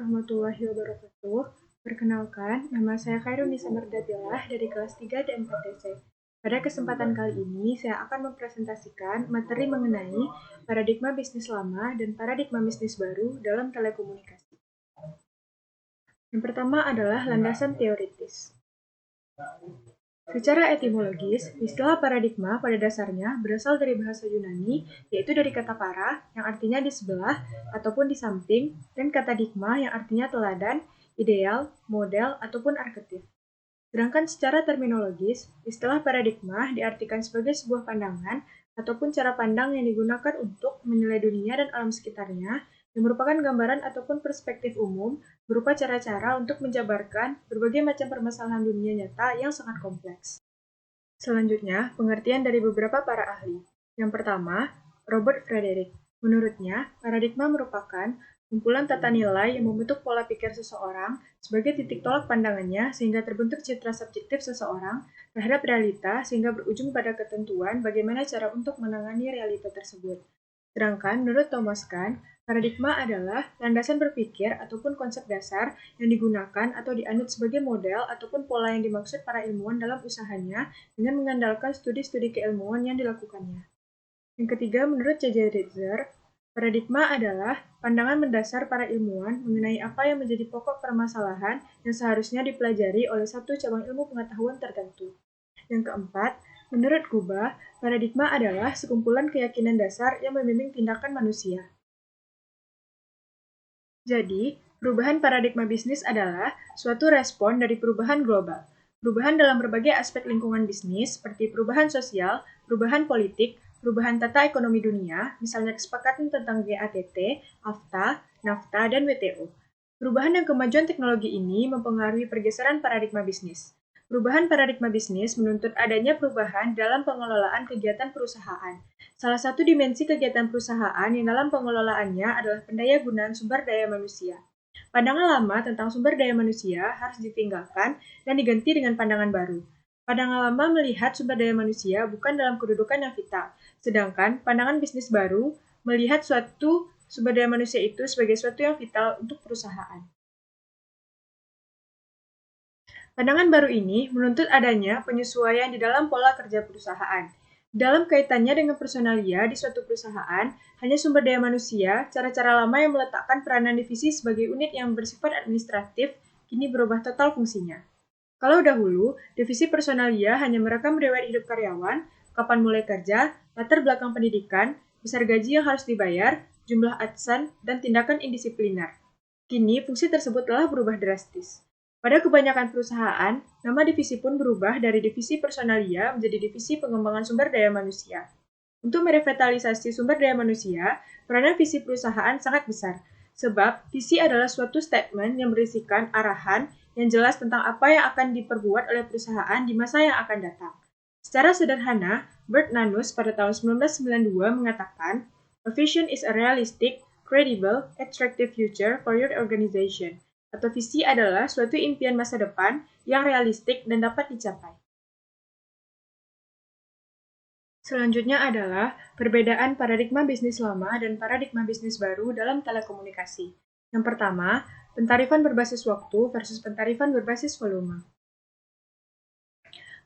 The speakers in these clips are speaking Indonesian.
warahmatullahi wabarakatuh. Perkenalkan, nama saya Khairunisa Mardatilah dari kelas 3 D4DC. Pada kesempatan kali ini, saya akan mempresentasikan materi mengenai paradigma bisnis lama dan paradigma bisnis baru dalam telekomunikasi. Yang pertama adalah landasan teoritis. Secara etimologis, istilah paradigma pada dasarnya berasal dari bahasa Yunani, yaitu dari kata para, yang artinya di sebelah ataupun di samping, dan kata digma yang artinya teladan, ideal, model, ataupun arketip. Sedangkan secara terminologis, istilah paradigma diartikan sebagai sebuah pandangan ataupun cara pandang yang digunakan untuk menilai dunia dan alam sekitarnya, yang merupakan gambaran ataupun perspektif umum berupa cara-cara untuk menjabarkan berbagai macam permasalahan dunia nyata yang sangat kompleks. Selanjutnya, pengertian dari beberapa para ahli. Yang pertama, Robert Frederick. Menurutnya, paradigma merupakan kumpulan tata nilai yang membentuk pola pikir seseorang sebagai titik tolak pandangannya sehingga terbentuk citra subjektif seseorang terhadap realita sehingga berujung pada ketentuan bagaimana cara untuk menangani realita tersebut. Sedangkan menurut Thomas Kuhn, paradigma adalah landasan berpikir ataupun konsep dasar yang digunakan atau dianut sebagai model ataupun pola yang dimaksud para ilmuwan dalam usahanya dengan mengandalkan studi-studi keilmuan yang dilakukannya. Yang ketiga, menurut C.J. Ritzer, paradigma adalah pandangan mendasar para ilmuwan mengenai apa yang menjadi pokok permasalahan yang seharusnya dipelajari oleh satu cabang ilmu pengetahuan tertentu. Yang keempat, menurut Kuba, paradigma adalah sekumpulan keyakinan dasar yang membimbing tindakan manusia. Jadi, perubahan paradigma bisnis adalah suatu respon dari perubahan global. Perubahan dalam berbagai aspek lingkungan bisnis, seperti perubahan sosial, perubahan politik, perubahan tata ekonomi dunia, misalnya kesepakatan tentang GATT, AFTA, NAFTA, dan WTO. Perubahan dan kemajuan teknologi ini mempengaruhi pergeseran paradigma bisnis. Perubahan paradigma bisnis menuntut adanya perubahan dalam pengelolaan kegiatan perusahaan. Salah satu dimensi kegiatan perusahaan yang dalam pengelolaannya adalah pendayagunaan sumber daya manusia. Pandangan lama tentang sumber daya manusia harus ditinggalkan dan diganti dengan pandangan baru. Pandangan lama melihat sumber daya manusia bukan dalam kedudukan yang vital, sedangkan pandangan bisnis baru melihat suatu sumber daya manusia itu sebagai suatu yang vital untuk perusahaan. Pandangan baru ini menuntut adanya penyesuaian di dalam pola kerja perusahaan. Dalam kaitannya dengan personalia di suatu perusahaan, hanya sumber daya manusia, cara-cara lama yang meletakkan peranan divisi sebagai unit yang bersifat administratif, kini berubah total fungsinya. Kalau dahulu, divisi personalia hanya merekam riwayat hidup karyawan, kapan mulai kerja, latar belakang pendidikan, besar gaji yang harus dibayar, jumlah adsen, dan tindakan indisipliner. Kini, fungsi tersebut telah berubah drastis. Pada kebanyakan perusahaan, nama divisi pun berubah dari divisi personalia menjadi divisi pengembangan sumber daya manusia. Untuk merevitalisasi sumber daya manusia, peranan visi perusahaan sangat besar, sebab visi adalah suatu statement yang berisikan arahan yang jelas tentang apa yang akan diperbuat oleh perusahaan di masa yang akan datang. Secara sederhana, Bert Nanus pada tahun 1992 mengatakan, "A vision is a realistic, credible, attractive future for your organization." Atau visi adalah suatu impian masa depan yang realistik dan dapat dicapai. Selanjutnya adalah perbedaan paradigma bisnis lama dan paradigma bisnis baru dalam telekomunikasi. Yang pertama, pentarifan berbasis waktu versus pentarifan berbasis volume.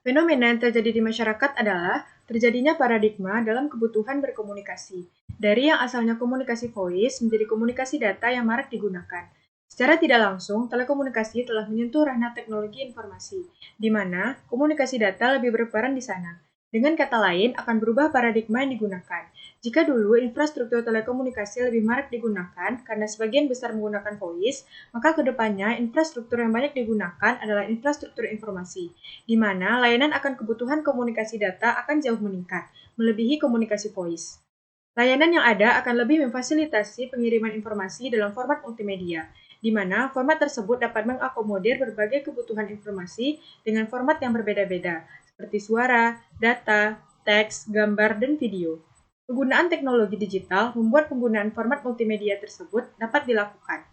Fenomena yang terjadi di masyarakat adalah terjadinya paradigma dalam kebutuhan berkomunikasi. Dari yang asalnya komunikasi voice menjadi komunikasi data yang marak digunakan. Secara tidak langsung, telekomunikasi telah menyentuh ranah teknologi informasi, di mana komunikasi data lebih berperan di sana. Dengan kata lain, akan berubah paradigma yang digunakan. Jika dulu infrastruktur telekomunikasi lebih marak digunakan karena sebagian besar menggunakan voice, maka kedepannya infrastruktur yang banyak digunakan adalah infrastruktur informasi, di mana layanan akan kebutuhan komunikasi data akan jauh meningkat, melebihi komunikasi voice. Layanan yang ada akan lebih memfasilitasi pengiriman informasi dalam format multimedia, di mana format tersebut dapat mengakomodir berbagai kebutuhan informasi dengan format yang berbeda-beda, seperti suara, data, teks, gambar, dan video. Penggunaan teknologi digital membuat penggunaan format multimedia tersebut dapat dilakukan.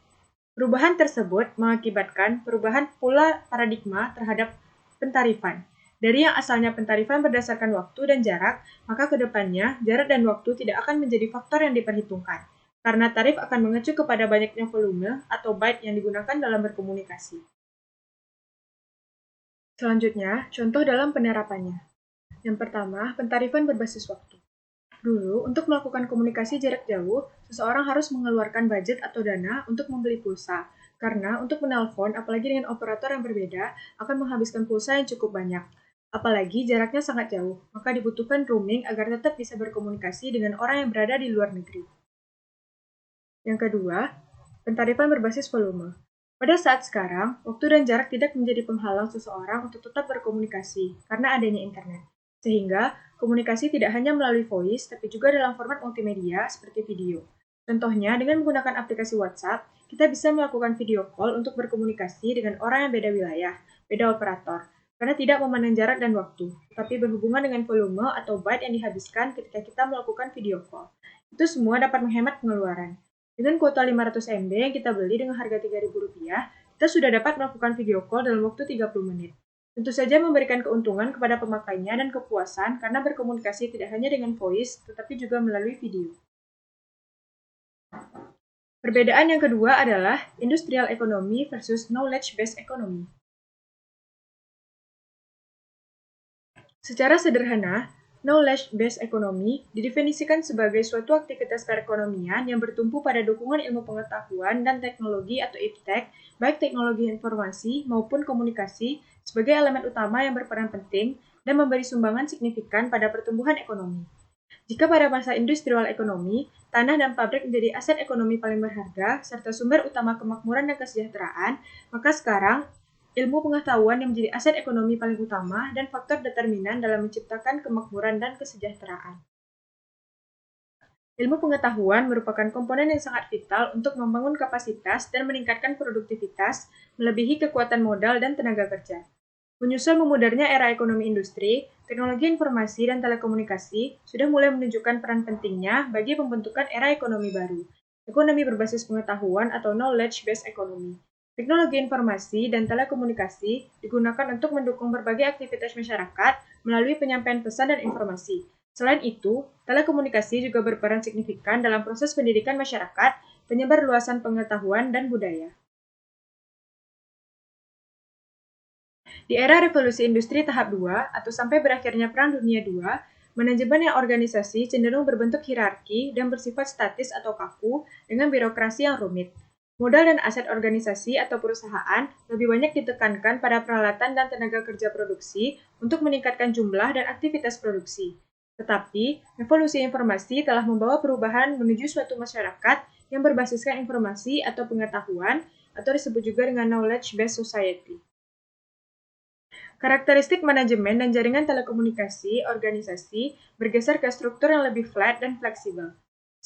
Perubahan tersebut mengakibatkan perubahan pola paradigma terhadap pentarifan. Dari yang asalnya pentarifan berdasarkan waktu dan jarak, maka ke depannya jarak dan waktu tidak akan menjadi faktor yang diperhitungkan. karena tarif akan mengacu kepada banyaknya volume atau byte yang digunakan dalam berkomunikasi. Selanjutnya, contoh dalam penerapannya. Yang pertama, pentarifan berbasis waktu. Dulu, untuk melakukan komunikasi jarak jauh, seseorang harus mengeluarkan budget atau dana untuk membeli pulsa, karena untuk menelpon, apalagi dengan operator yang berbeda, akan menghabiskan pulsa yang cukup banyak. Apalagi jaraknya sangat jauh, maka dibutuhkan roaming agar tetap bisa berkomunikasi dengan orang yang berada di luar negeri. Yang kedua, pentarifan berbasis volume. Pada saat sekarang, waktu dan jarak tidak menjadi penghalang seseorang untuk tetap berkomunikasi karena adanya internet. Sehingga, komunikasi tidak hanya melalui voice, tapi juga dalam format multimedia seperti video. Contohnya, dengan menggunakan aplikasi WhatsApp, kita bisa melakukan video call untuk berkomunikasi dengan orang yang beda wilayah, beda operator, karena tidak memandang jarak dan waktu, tapi berhubungan dengan volume atau byte yang dihabiskan ketika kita melakukan video call. Itu semua dapat menghemat pengeluaran. Dengan kuota 500 MB yang kita beli dengan harga Rp3.000, kita sudah dapat melakukan video call dalam waktu 30 menit. Tentu saja memberikan keuntungan kepada pemakainya dan kepuasan karena berkomunikasi tidak hanya dengan voice, tetapi juga melalui video. Perbedaan yang kedua adalah industrial economy versus knowledge-based economy. Secara sederhana, knowledge-based economy didefinisikan sebagai suatu aktivitas perekonomian yang bertumpu pada dukungan ilmu pengetahuan dan teknologi atau iptek, baik teknologi informasi maupun komunikasi, sebagai elemen utama yang berperan penting dan memberi sumbangan signifikan pada pertumbuhan ekonomi. Jika pada masa industrial ekonomi, tanah dan pabrik menjadi aset ekonomi paling berharga serta sumber utama kemakmuran dan kesejahteraan, maka sekarang ilmu pengetahuan yang menjadi aset ekonomi paling utama dan faktor determinan dalam menciptakan kemakmuran dan kesejahteraan. Ilmu pengetahuan merupakan komponen yang sangat vital untuk membangun kapasitas dan meningkatkan produktivitas, melebihi kekuatan modal dan tenaga kerja. Menyusul memudarnya era ekonomi industri, teknologi informasi dan telekomunikasi sudah mulai menunjukkan peran pentingnya bagi pembentukan era ekonomi baru, ekonomi berbasis pengetahuan atau knowledge-based economy. Teknologi informasi dan telekomunikasi digunakan untuk mendukung berbagai aktivitas masyarakat melalui penyampaian pesan dan informasi. Selain itu, telekomunikasi juga berperan signifikan dalam proses pendidikan masyarakat, penyebar luasan pengetahuan dan budaya. Di era revolusi industri tahap 2 atau sampai berakhirnya Perang Dunia II, manajemen yang organisasi cenderung berbentuk hierarki dan bersifat statis atau kaku dengan birokrasi yang rumit. Modal dan aset organisasi atau perusahaan lebih banyak ditekankan pada peralatan dan tenaga kerja produksi untuk meningkatkan jumlah dan aktivitas produksi. Tetapi, revolusi informasi telah membawa perubahan menuju suatu masyarakat yang berbasiskan informasi atau pengetahuan, atau disebut juga dengan knowledge-based society. Karakteristik manajemen dan jaringan telekomunikasi organisasi bergeser ke struktur yang lebih flat dan fleksibel.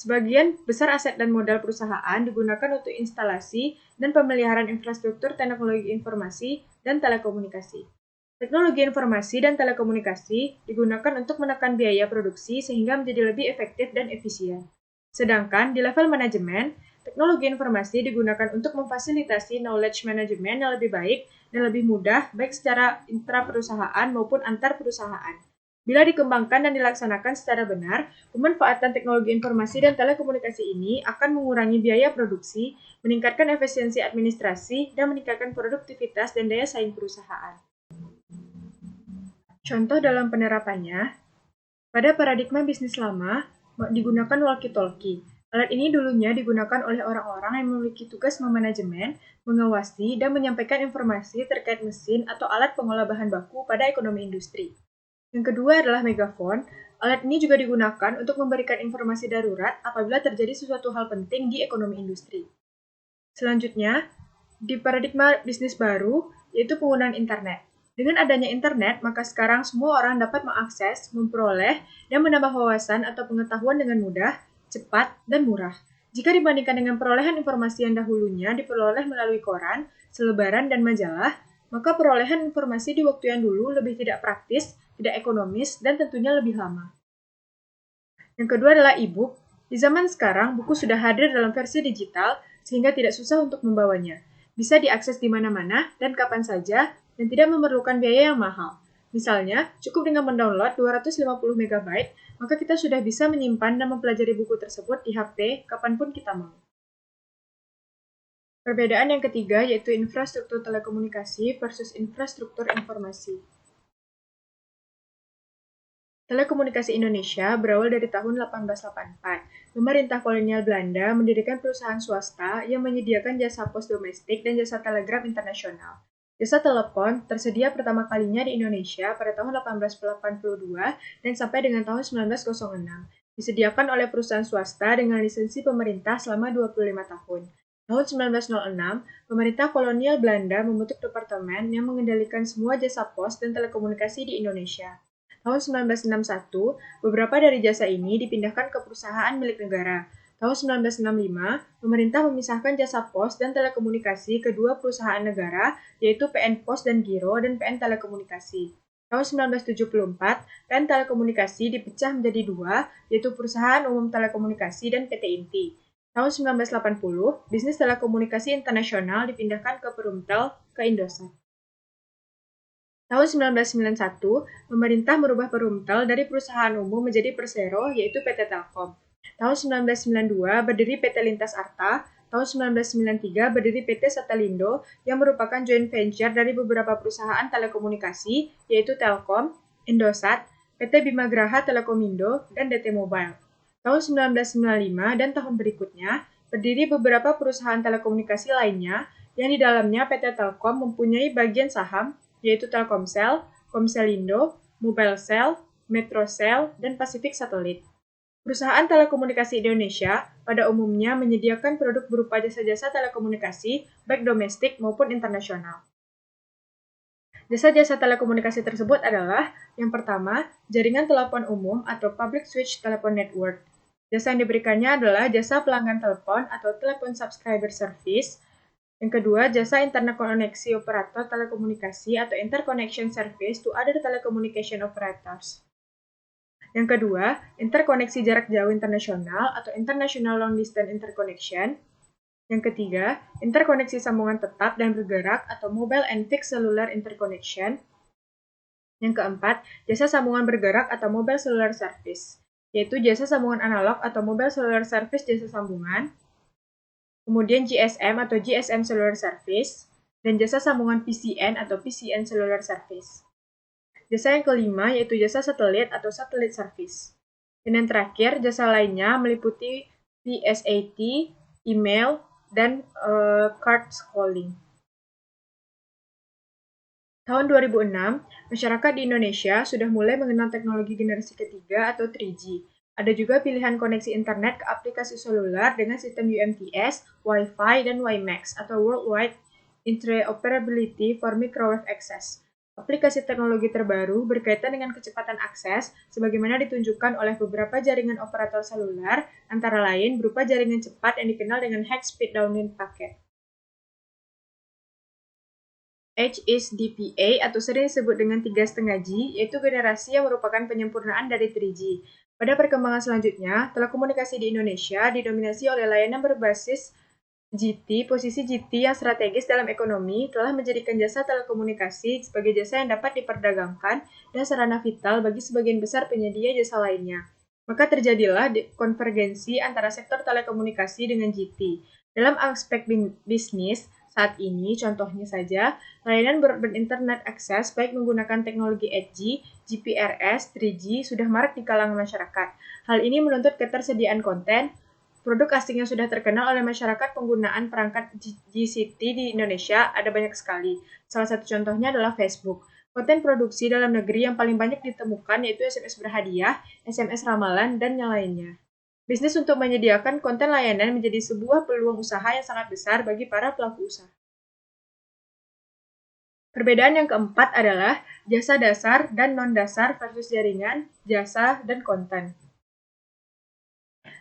Sebagian besar aset dan modal perusahaan digunakan untuk instalasi dan pemeliharaan infrastruktur teknologi informasi dan telekomunikasi. Teknologi informasi dan telekomunikasi digunakan untuk menekan biaya produksi sehingga menjadi lebih efektif dan efisien. Sedangkan di level manajemen, teknologi informasi digunakan untuk memfasilitasi knowledge management yang lebih baik dan lebih mudah baik secara intra-perusahaan maupun antar perusahaan. Bila dikembangkan dan dilaksanakan secara benar, pemanfaatan teknologi informasi dan telekomunikasi ini akan mengurangi biaya produksi, meningkatkan efisiensi administrasi, dan meningkatkan produktivitas dan daya saing perusahaan. Contoh dalam penerapannya, pada paradigma bisnis lama, digunakan walkie-talkie. Alat ini dulunya digunakan oleh orang-orang yang memiliki tugas memanajemen, mengawasi, dan menyampaikan informasi terkait mesin atau alat pengolah bahan baku pada ekonomi industri. Yang kedua adalah megafon. Alat ini juga digunakan untuk memberikan informasi darurat apabila terjadi sesuatu hal penting di ekonomi industri. Selanjutnya, di paradigma bisnis baru, yaitu penggunaan internet. Dengan adanya internet, maka sekarang semua orang dapat mengakses, memperoleh, dan menambah wawasan atau pengetahuan dengan mudah, cepat, dan murah. Jika dibandingkan dengan perolehan informasi yang dahulunya diperoleh melalui koran, selebaran, dan majalah, maka perolehan informasi di waktu yang dulu lebih tidak praktis, tidak ekonomis, dan tentunya lebih lama. Yang kedua adalah e-book. Di zaman sekarang, buku sudah hadir dalam versi digital, sehingga tidak susah untuk membawanya. Bisa diakses di mana-mana dan kapan saja, dan tidak memerlukan biaya yang mahal. Misalnya, cukup dengan mendownload 250 MB, maka kita sudah bisa menyimpan dan mempelajari buku tersebut di HP kapanpun kita mau. Perbedaan yang ketiga yaitu infrastruktur telekomunikasi versus infrastruktur informasi. Telekomunikasi Indonesia berawal dari tahun 1884. Pemerintah kolonial Belanda mendirikan perusahaan swasta yang menyediakan jasa pos domestik dan jasa telegram internasional. Jasa telepon tersedia pertama kalinya di Indonesia pada tahun 1882 dan sampai dengan tahun 1906. Disediakan oleh perusahaan swasta dengan lisensi pemerintah selama 25 tahun. Tahun 1906, pemerintah kolonial Belanda membentuk departemen yang mengendalikan semua jasa pos dan telekomunikasi di Indonesia. Tahun 1961, beberapa dari jasa ini dipindahkan ke perusahaan milik negara. Tahun 1965, pemerintah memisahkan jasa pos dan telekomunikasi ke dua perusahaan negara, yaitu PN Pos dan Giro dan PN Telekomunikasi. Tahun 1974, PN Telekomunikasi dipecah menjadi dua, yaitu Perusahaan Umum Telekomunikasi dan PT Inti. Tahun 1980, bisnis telekomunikasi internasional dipindahkan ke Perumtel ke Indosat. Tahun 1991, pemerintah merubah Perumtel dari perusahaan umum menjadi Persero, yaitu PT Telkom. Tahun 1992 berdiri PT Lintas Arta, tahun 1993 berdiri PT Satelindo yang merupakan joint venture dari beberapa perusahaan telekomunikasi, yaitu Telkom, Indosat, PT Bimagraha Telekomindo, dan DT Mobile. Tahun 1995 dan tahun berikutnya, berdiri beberapa perusahaan telekomunikasi lainnya yang di dalamnya PT Telkom mempunyai bagian saham, yaitu Telkomsel, Komselindo, Mobilcell, Metrocell, dan Pacific Satellite. Perusahaan telekomunikasi Indonesia pada umumnya menyediakan produk berupa jasa-jasa telekomunikasi baik domestik maupun internasional. Jasa-jasa telekomunikasi tersebut adalah yang pertama, jaringan telepon umum atau Public Switch Telephone Network. Jasa yang diberikannya adalah jasa pelanggan telepon atau Telepon Subscriber Service. Yang kedua, jasa interkoneksi operator telekomunikasi atau Interconnection Service to other telecommunication operators. Yang kedua, interkoneksi jarak jauh internasional atau International Long Distance Interconnection. Yang ketiga, interkoneksi sambungan tetap dan bergerak atau Mobile and Fixed Cellular Interconnection. Yang keempat, jasa sambungan bergerak atau Mobile Cellular Service, yaitu jasa sambungan analog atau Mobile Cellular Service jasa sambungan. Kemudian GSM atau GSM Cellular Service, dan jasa sambungan PCN atau PCN Cellular Service. Jasa yang kelima yaitu jasa satelit atau Satellite Service. Dan yang terakhir, jasa lainnya meliputi VSAT, email, dan card calling. Tahun 2006, masyarakat di Indonesia sudah mulai mengenal teknologi generasi ketiga atau 3G. Ada juga pilihan koneksi internet ke aplikasi seluler dengan sistem UMTS, Wi-Fi, dan WiMAX atau Worldwide Interoperability for Microwave Access. Aplikasi teknologi terbaru berkaitan dengan kecepatan akses, sebagaimana ditunjukkan oleh beberapa jaringan operator seluler, antara lain berupa jaringan cepat yang dikenal dengan High Speed Downlink Packet. HSDPA atau sering disebut dengan 3,5G, yaitu generasi yang merupakan penyempurnaan dari 3G. Pada perkembangan selanjutnya, telekomunikasi di Indonesia didominasi oleh layanan berbasis GT. Posisi GT yang strategis dalam ekonomi telah menjadikan jasa telekomunikasi sebagai jasa yang dapat diperdagangkan dan sarana vital bagi sebagian besar penyedia jasa lainnya. Maka terjadilah konvergensi antara sektor telekomunikasi dengan GT. Dalam aspek bisnis, saat ini contohnya saja, layanan broadband internet akses baik menggunakan teknologi 8G, GPRS, 3G sudah marak di kalangan masyarakat. Hal ini menuntut ketersediaan konten. Produk asing yang sudah terkenal oleh masyarakat penggunaan perangkat GCT di Indonesia ada banyak sekali. Salah satu contohnya adalah Facebook. Konten produksi dalam negeri yang paling banyak ditemukan yaitu SMS berhadiah, SMS ramalan, dan yang lainnya. Bisnis untuk menyediakan konten layanan menjadi sebuah peluang usaha yang sangat besar bagi para pelaku usaha. Perbedaan yang keempat adalah jasa dasar dan non-dasar versus jaringan, jasa, dan konten.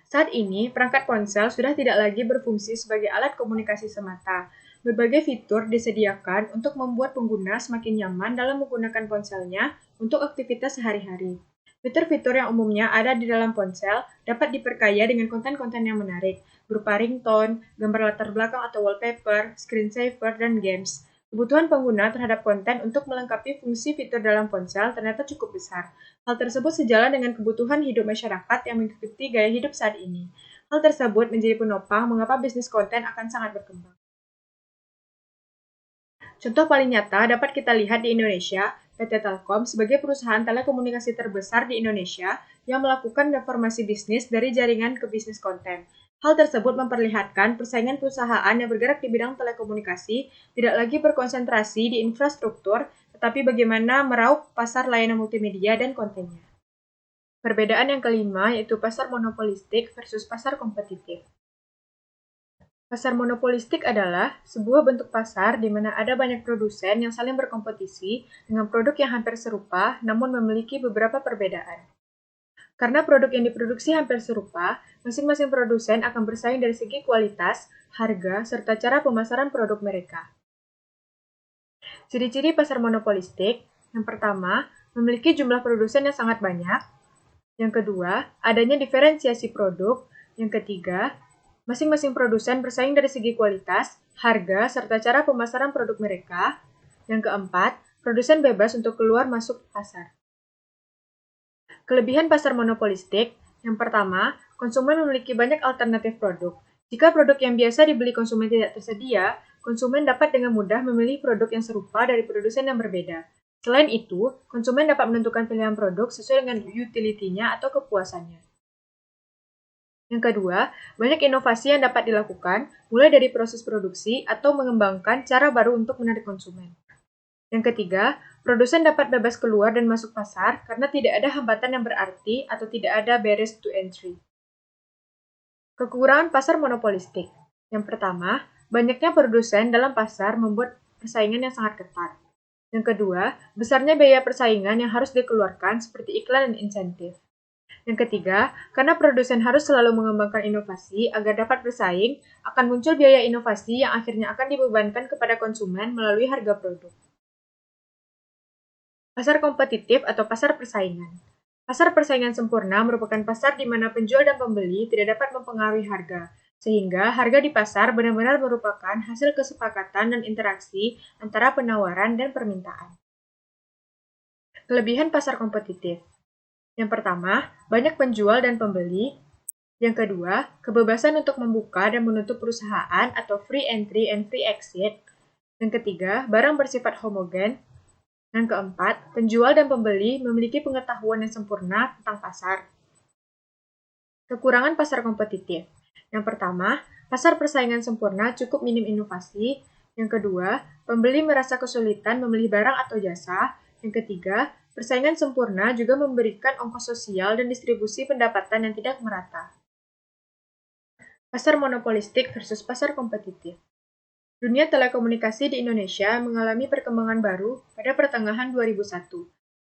Saat ini, perangkat ponsel sudah tidak lagi berfungsi sebagai alat komunikasi semata. Berbagai fitur disediakan untuk membuat pengguna semakin nyaman dalam menggunakan ponselnya untuk aktivitas sehari-hari. Fitur-fitur yang umumnya ada di dalam ponsel dapat diperkaya dengan konten-konten yang menarik, berupa ringtone, gambar latar belakang atau wallpaper, screensaver, dan games. Kebutuhan pengguna terhadap konten untuk melengkapi fungsi fitur dalam ponsel ternyata cukup besar. Hal tersebut sejalan dengan kebutuhan hidup masyarakat yang mengikuti gaya hidup saat ini. Hal tersebut menjadi penopang mengapa bisnis konten akan sangat berkembang. Contoh paling nyata dapat kita lihat di Indonesia, PT Telkom sebagai perusahaan telekomunikasi terbesar di Indonesia yang melakukan reformasi bisnis dari jaringan ke bisnis konten. Hal tersebut memperlihatkan persaingan perusahaan yang bergerak di bidang telekomunikasi tidak lagi berkonsentrasi di infrastruktur, tetapi bagaimana meraup pasar layanan multimedia dan kontennya. Perbedaan yang kelima yaitu pasar monopolistik versus pasar kompetitif. Pasar monopolistik adalah sebuah bentuk pasar di mana ada banyak produsen yang saling berkompetisi dengan produk yang hampir serupa namun memiliki beberapa perbedaan. Karena produk yang diproduksi hampir serupa, masing-masing produsen akan bersaing dari segi kualitas, harga, serta cara pemasaran produk mereka. Ciri-ciri pasar monopolistik, yang pertama, memiliki jumlah produsen yang sangat banyak. Yang kedua, adanya diferensiasi produk. Yang ketiga, masing-masing produsen bersaing dari segi kualitas, harga, serta cara pemasaran produk mereka. Yang keempat, produsen bebas untuk keluar masuk pasar. Kelebihan pasar monopolistik, yang pertama, konsumen memiliki banyak alternatif produk. Jika produk yang biasa dibeli konsumen tidak tersedia, konsumen dapat dengan mudah memilih produk yang serupa dari produsen yang berbeda. Selain itu, konsumen dapat menentukan pilihan produk sesuai dengan utility-nya atau kepuasannya. Yang kedua, banyak inovasi yang dapat dilakukan, mulai dari proses produksi atau mengembangkan cara baru untuk menarik konsumen. Yang ketiga, produsen dapat bebas keluar dan masuk pasar karena tidak ada hambatan yang berarti atau tidak ada barriers to entry. Kekurangan pasar monopolistik. Yang pertama, banyaknya produsen dalam pasar membuat persaingan yang sangat ketat. Yang kedua, besarnya biaya persaingan yang harus dikeluarkan seperti iklan dan insentif. Yang ketiga, karena produsen harus selalu mengembangkan inovasi agar dapat bersaing, akan muncul biaya inovasi yang akhirnya akan dibebankan kepada konsumen melalui harga produk. Pasar kompetitif atau pasar persaingan. Pasar persaingan sempurna merupakan pasar di mana penjual dan pembeli tidak dapat mempengaruhi harga, sehingga harga di pasar benar-benar merupakan hasil kesepakatan dan interaksi antara penawaran dan permintaan. Kelebihan pasar kompetitif. Yang pertama, banyak penjual dan pembeli. Yang kedua, kebebasan untuk membuka dan menutup perusahaan atau free entry and free exit. Yang ketiga, barang bersifat homogen. Yang keempat, penjual dan pembeli memiliki pengetahuan yang sempurna tentang pasar. Kekurangan pasar kompetitif. Yang pertama, pasar persaingan sempurna cukup minim inovasi. Yang kedua, pembeli merasa kesulitan memilih barang atau jasa. Yang ketiga, persaingan sempurna juga memberikan ongkos sosial dan distribusi pendapatan yang tidak merata. Pasar monopolistik versus pasar kompetitif. Dunia telekomunikasi di Indonesia mengalami perkembangan baru pada pertengahan 2001.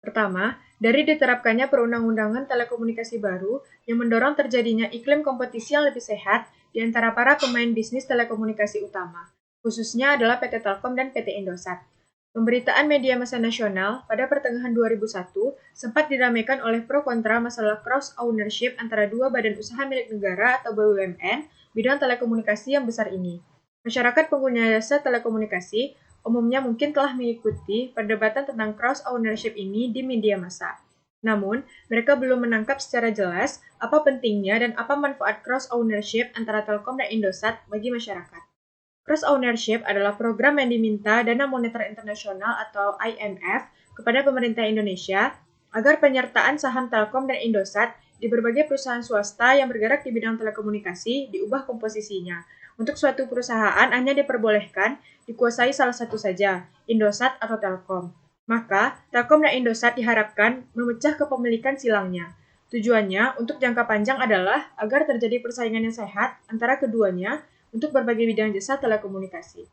Pertama, dari diterapkannya perundang-undangan telekomunikasi baru yang mendorong terjadinya iklim kompetisi yang lebih sehat di antara para pemain bisnis telekomunikasi utama, khususnya adalah PT Telkom dan PT Indosat. Pemberitaan media massa nasional pada pertengahan 2001 sempat diramaikan oleh pro kontra masalah cross ownership antara dua badan usaha milik negara atau BUMN bidang telekomunikasi yang besar ini. Masyarakat pengguna jasa telekomunikasi umumnya mungkin telah mengikuti perdebatan tentang cross ownership ini di media massa. Namun, mereka belum menangkap secara jelas apa pentingnya dan apa manfaat cross ownership antara Telkom dan Indosat bagi masyarakat. Cross ownership adalah program yang diminta Dana Moneter Internasional atau IMF kepada pemerintah Indonesia agar penyertaan saham Telkom dan Indosat di berbagai perusahaan swasta yang bergerak di bidang telekomunikasi diubah komposisinya. Untuk suatu perusahaan hanya diperbolehkan dikuasai salah satu saja, Indosat atau Telkom. Maka, Telkom dan Indosat diharapkan memecah kepemilikan silangnya. Tujuannya untuk jangka panjang adalah agar terjadi persaingan yang sehat antara keduanya untuk berbagai bidang jasa telekomunikasi.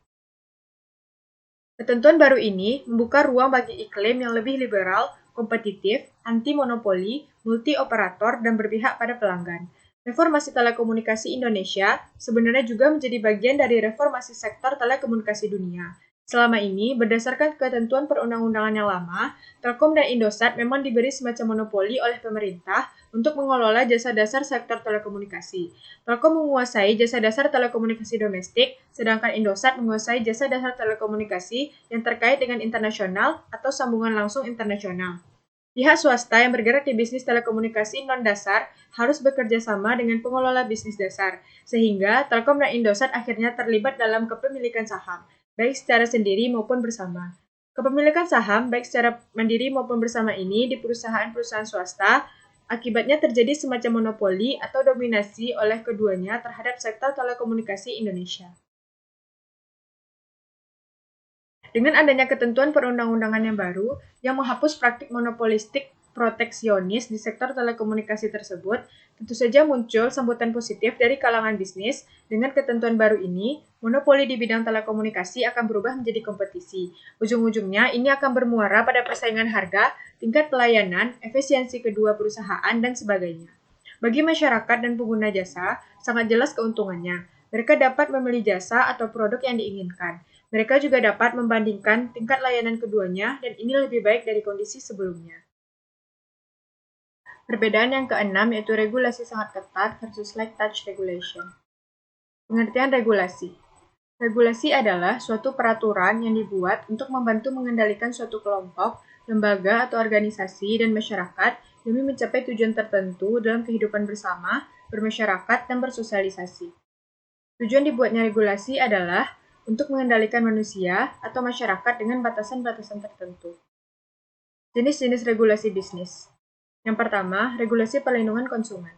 Ketentuan baru ini membuka ruang bagi iklim yang lebih liberal, kompetitif, anti-monopoli, multi-operator, dan berpihak pada pelanggan. Reformasi telekomunikasi Indonesia sebenarnya juga menjadi bagian dari reformasi sektor telekomunikasi dunia. Selama ini, berdasarkan ketentuan perundang-undangan yang lama, Telkom dan Indosat memang diberi semacam monopoli oleh pemerintah untuk mengelola jasa dasar sektor telekomunikasi. Telkom menguasai jasa dasar telekomunikasi domestik, sedangkan Indosat menguasai jasa dasar telekomunikasi yang terkait dengan internasional atau sambungan langsung internasional. Pihak swasta yang bergerak di bisnis telekomunikasi non-dasar harus bekerja sama dengan pengelola bisnis dasar, sehingga Telkom dan Indosat akhirnya terlibat dalam kepemilikan saham, baik secara sendiri maupun bersama. Kepemilikan saham, baik secara mandiri maupun bersama ini di perusahaan-perusahaan swasta, akibatnya terjadi semacam monopoli atau dominasi oleh keduanya terhadap sektor telekomunikasi Indonesia. Dengan adanya ketentuan perundang-undangan yang baru yang menghapus praktik monopolistik proteksionis di sektor telekomunikasi tersebut, tentu saja muncul sambutan positif dari kalangan bisnis. Dengan ketentuan baru ini, monopoli di bidang telekomunikasi akan berubah menjadi kompetisi. Ujung-ujungnya ini akan bermuara pada persaingan harga, tingkat pelayanan, efisiensi kedua perusahaan, dan sebagainya. Bagi masyarakat dan pengguna jasa, sangat jelas keuntungannya. Mereka dapat memilih jasa atau produk yang diinginkan. Mereka juga dapat membandingkan tingkat layanan keduanya dan ini lebih baik dari kondisi sebelumnya. Perbedaan yang keenam yaitu regulasi sangat ketat versus light touch regulation. Pengertian regulasi. Regulasi adalah suatu peraturan yang dibuat untuk membantu mengendalikan suatu kelompok, lembaga atau organisasi dan masyarakat demi mencapai tujuan tertentu dalam kehidupan bersama, bermasyarakat, dan bersosialisasi. Tujuan dibuatnya regulasi adalah untuk mengendalikan manusia atau masyarakat dengan batasan-batasan tertentu. Jenis-jenis regulasi bisnis. Yang pertama, regulasi perlindungan konsumen.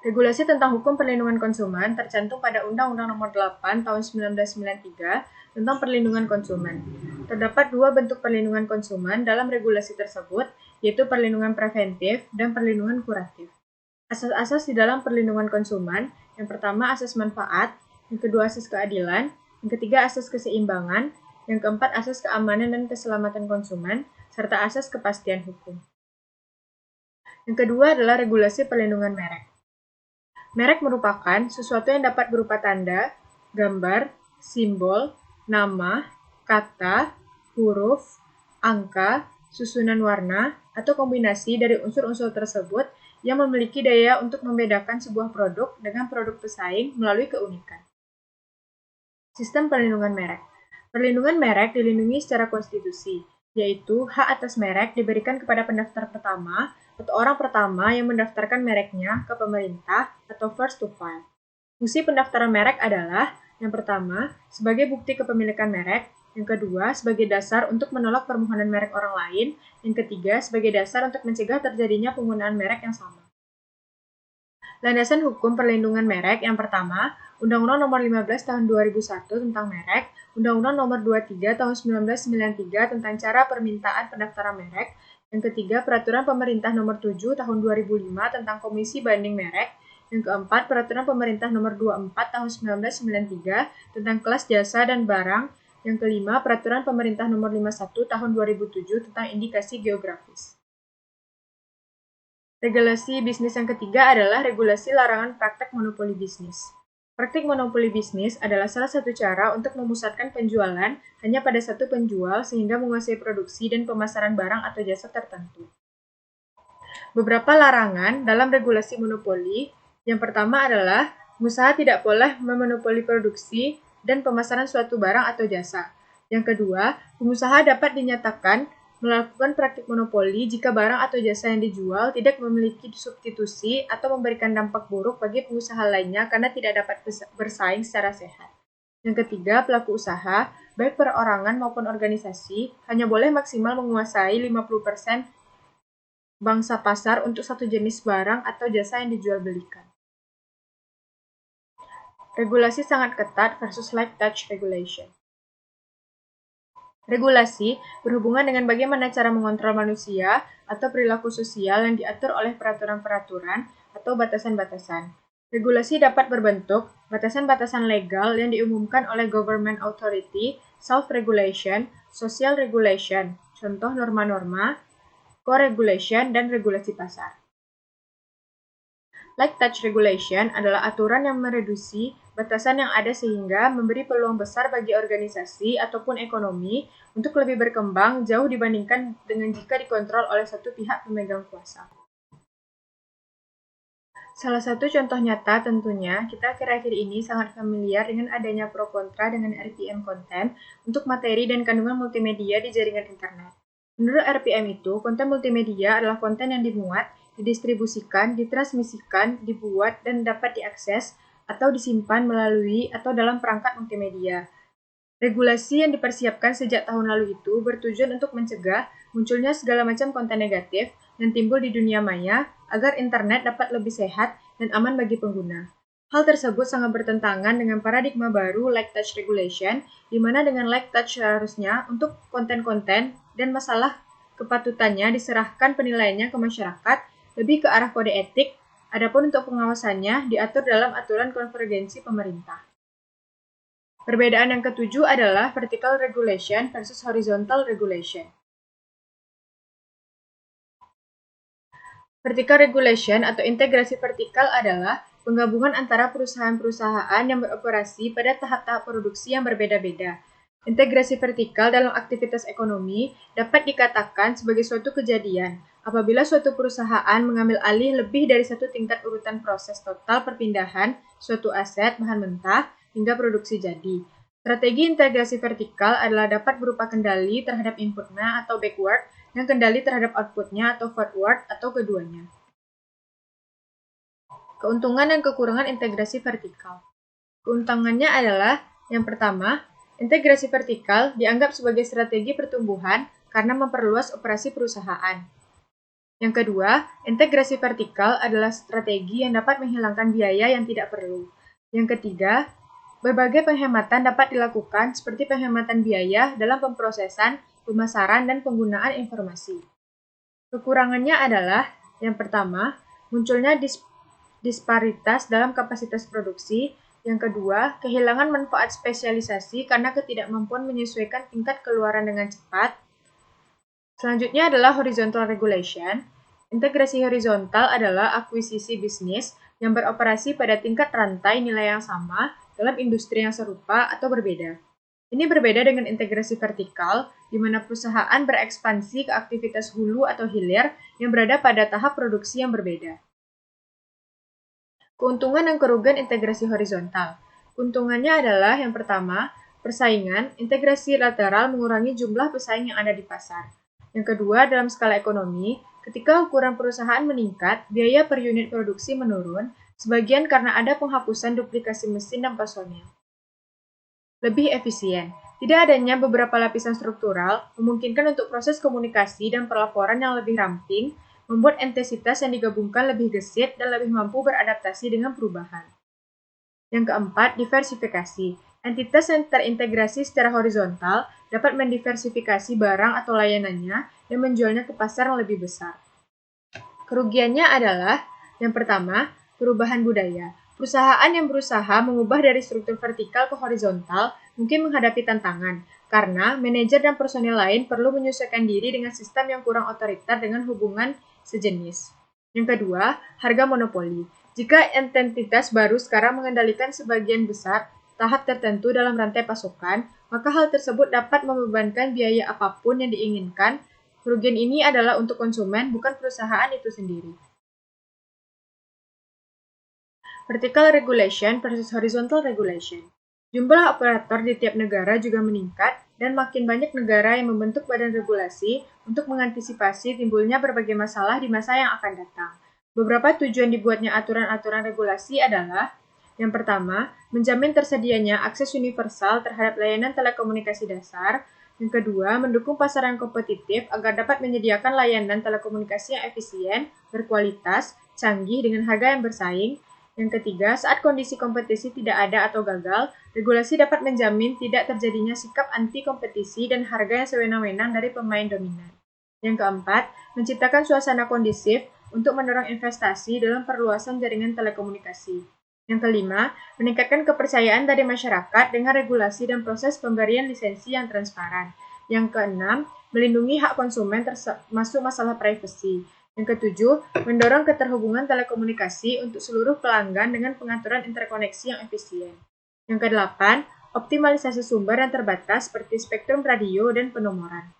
Regulasi tentang hukum perlindungan konsumen tercantum pada Undang-Undang Nomor 8 Tahun 1993 tentang perlindungan konsumen. Terdapat dua bentuk perlindungan konsumen dalam regulasi tersebut, yaitu perlindungan preventif dan perlindungan kuratif. Asas-asas di dalam perlindungan konsumen, yang pertama asas manfaat, yang kedua asas keadilan, yang ketiga asas keseimbangan, yang keempat asas keamanan dan keselamatan konsumen, serta asas kepastian hukum. Yang kedua adalah regulasi perlindungan merek. Merek merupakan sesuatu yang dapat berupa tanda, gambar, simbol, nama, kata, huruf, angka, susunan warna, atau kombinasi dari unsur-unsur tersebut yang memiliki daya untuk membedakan sebuah produk dengan produk pesaing melalui keunikan. Sistem perlindungan merek. Perlindungan merek dilindungi secara konstitusi, yaitu hak atas merek diberikan kepada pendaftar pertama atau orang pertama yang mendaftarkan mereknya ke pemerintah atau first to file. Fungsi pendaftaran merek adalah, yang pertama, sebagai bukti kepemilikan merek, yang kedua, sebagai dasar untuk menolak permohonan merek orang lain, yang ketiga, sebagai dasar untuk mencegah terjadinya penggunaan merek yang sama. Landasan hukum perlindungan merek yang pertama, Undang-Undang Nomor 15 Tahun 2001 tentang merek, Undang-Undang Nomor 23 Tahun 1993 tentang cara permintaan pendaftaran merek, yang ketiga Peraturan Pemerintah Nomor 7 Tahun 2005 tentang Komisi Banding Merek, yang keempat Peraturan Pemerintah Nomor 24 Tahun 1993 tentang kelas jasa dan barang, yang kelima Peraturan Pemerintah Nomor 51 Tahun 2007 tentang indikasi geografis. Regulasi bisnis yang ketiga adalah regulasi larangan praktek monopoli bisnis. Praktik monopoli bisnis adalah salah satu cara untuk memusatkan penjualan hanya pada satu penjual sehingga menguasai produksi dan pemasaran barang atau jasa tertentu. Beberapa larangan dalam regulasi monopoli, yang pertama adalah pengusaha tidak boleh memonopoli produksi dan pemasaran suatu barang atau jasa. Yang kedua, pengusaha dapat dinyatakan melakukan praktik monopoli jika barang atau jasa yang dijual tidak memiliki substitusi atau memberikan dampak buruk bagi pengusaha lainnya karena tidak dapat bersaing secara sehat. Yang ketiga, pelaku usaha, baik perorangan maupun organisasi, hanya boleh maksimal menguasai 50% bangsa pasar untuk satu jenis barang atau jasa yang dijual belikan. Regulasi sangat ketat versus light touch regulation. Regulasi berhubungan dengan bagaimana cara mengontrol manusia atau perilaku sosial yang diatur oleh peraturan-peraturan atau batasan-batasan. Regulasi dapat berbentuk batasan-batasan legal yang diumumkan oleh government authority, self-regulation, social regulation, contoh norma-norma, co-regulation, dan regulasi pasar. Light touch regulation adalah aturan yang mereduksi batasan yang ada sehingga memberi peluang besar bagi organisasi ataupun ekonomi untuk lebih berkembang jauh dibandingkan dengan jika dikontrol oleh satu pihak pemegang kuasa. Salah satu contoh nyata tentunya, kita akhir-akhir ini sangat familiar dengan adanya pro kontra dengan RPM konten untuk materi dan kandungan multimedia di jaringan internet. Menurut RPM itu, konten multimedia adalah konten yang dimuat, didistribusikan, ditransmisikan, dibuat, dan dapat diakses atau disimpan melalui atau dalam perangkat multimedia. Regulasi yang dipersiapkan sejak tahun lalu itu bertujuan untuk mencegah munculnya segala macam konten negatif yang timbul di dunia maya agar internet dapat lebih sehat dan aman bagi pengguna. Hal tersebut sangat bertentangan dengan paradigma baru light touch regulation, di mana dengan light touch seharusnya untuk konten-konten dan masalah kepatutannya diserahkan penilaiannya ke masyarakat, lebih ke arah kode etik, adapun untuk pengawasannya diatur dalam aturan konvergensi pemerintah. Perbedaan yang ketujuh adalah vertical regulation versus horizontal regulation. Vertical regulation atau integrasi vertikal adalah penggabungan antara perusahaan-perusahaan yang beroperasi pada tahap-tahap produksi yang berbeda-beda. Integrasi vertikal dalam aktivitas ekonomi dapat dikatakan sebagai suatu kejadian apabila suatu perusahaan mengambil alih lebih dari satu tingkat urutan proses total perpindahan suatu aset bahan mentah hingga produksi jadi. Strategi integrasi vertikal adalah dapat berupa kendali terhadap inputnya atau backward dan kendali terhadap outputnya atau forward atau keduanya. Keuntungan dan kekurangan integrasi vertikal. Keuntungannya adalah, yang pertama, integrasi vertikal dianggap sebagai strategi pertumbuhan karena memperluas operasi perusahaan. Yang kedua, integrasi vertikal adalah strategi yang dapat menghilangkan biaya yang tidak perlu. Yang ketiga, berbagai penghematan dapat dilakukan seperti penghematan biaya dalam pemrosesan, pemasaran, dan penggunaan informasi. Kekurangannya adalah, yang pertama, munculnya disparitas dalam kapasitas produksi. Yang kedua, kehilangan manfaat spesialisasi karena ketidakmampuan menyesuaikan tingkat keluaran dengan cepat. Selanjutnya adalah horizontal regulation. Integrasi horizontal adalah akuisisi bisnis yang beroperasi pada tingkat rantai nilai yang sama dalam industri yang serupa atau berbeda. Ini berbeda dengan integrasi vertikal, di mana perusahaan berekspansi ke aktivitas hulu atau hilir yang berada pada tahap produksi yang berbeda. Keuntungan dan kerugian integrasi horizontal. Keuntungannya adalah yang pertama, persaingan, integrasi lateral mengurangi jumlah pesaing yang ada di pasar. Yang kedua, dalam skala ekonomi, ketika ukuran perusahaan meningkat, biaya per unit produksi menurun, sebagian karena ada penghapusan duplikasi mesin dan personil. Lebih efisien. Tidak adanya beberapa lapisan struktural memungkinkan untuk proses komunikasi dan pelaporan yang lebih ramping, membuat entitas yang digabungkan lebih gesit dan lebih mampu beradaptasi dengan perubahan. Yang keempat, diversifikasi. Entitas yang terintegrasi secara horizontal dapat mendiversifikasi barang atau layanannya dan menjualnya ke pasar yang lebih besar. Kerugiannya adalah, yang pertama, perubahan budaya. Perusahaan yang berusaha mengubah dari struktur vertikal ke horizontal mungkin menghadapi tantangan, karena manajer dan personel lain perlu menyesuaikan diri dengan sistem yang kurang otoriter dengan hubungan sejenis. Yang kedua, harga monopoli. Jika entitas baru sekarang mengendalikan sebagian besar tahap tertentu dalam rantai pasokan, maka hal tersebut dapat membebankan biaya apapun yang diinginkan. Kerugian ini adalah untuk konsumen, bukan perusahaan itu sendiri. Vertical regulation versus horizontal regulation. Jumlah operator di tiap negara juga meningkat, dan makin banyak negara yang membentuk badan regulasi untuk mengantisipasi timbulnya berbagai masalah di masa yang akan datang. Beberapa tujuan dibuatnya aturan-aturan regulasi adalah, yang pertama, menjamin tersedianya akses universal terhadap layanan telekomunikasi dasar. Yang kedua, mendukung pasar yang kompetitif agar dapat menyediakan layanan telekomunikasi yang efisien, berkualitas, canggih dengan harga yang bersaing. Yang ketiga, saat kondisi kompetisi tidak ada atau gagal, regulasi dapat menjamin tidak terjadinya sikap anti-kompetisi dan harga yang sewenang-wenang dari pemain dominan. Yang keempat, menciptakan suasana kondusif untuk mendorong investasi dalam perluasan jaringan telekomunikasi. Yang kelima, meningkatkan kepercayaan dari masyarakat dengan regulasi dan proses pemberian lisensi yang transparan. Yang keenam, melindungi hak konsumen termasuk masalah privasi. Yang ketujuh, mendorong keterhubungan telekomunikasi untuk seluruh pelanggan dengan pengaturan interkoneksi yang efisien. Yang kedelapan, optimalisasi sumber yang terbatas seperti spektrum radio dan penomoran.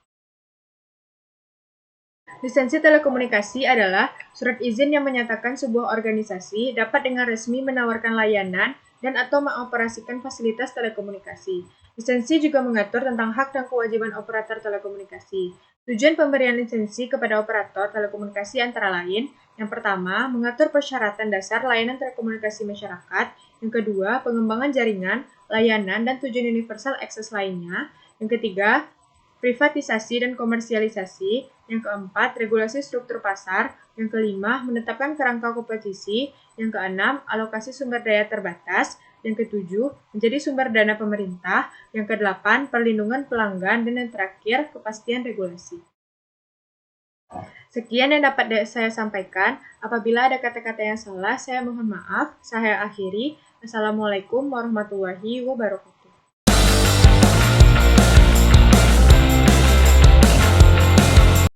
Lisensi telekomunikasi adalah surat izin yang menyatakan sebuah organisasi dapat dengan resmi menawarkan layanan dan atau mengoperasikan fasilitas telekomunikasi. Lisensi juga mengatur tentang hak dan kewajiban operator telekomunikasi. Tujuan pemberian lisensi kepada operator telekomunikasi antara lain, yang pertama, mengatur persyaratan dasar layanan telekomunikasi masyarakat. Yang kedua, pengembangan jaringan, layanan, dan tujuan universal akses lainnya. Yang ketiga, privatisasi dan komersialisasi. Yang keempat, regulasi struktur pasar. Yang kelima, menetapkan kerangka kompetisi. Yang keenam, alokasi sumber daya terbatas. Yang ketujuh, menjadi sumber dana pemerintah. Yang kedelapan, perlindungan pelanggan. Dan yang terakhir, kepastian regulasi. Sekian yang dapat saya sampaikan. Apabila ada kata-kata yang salah, saya mohon maaf. Saya akhiri. Assalamualaikum warahmatullahi wabarakatuh.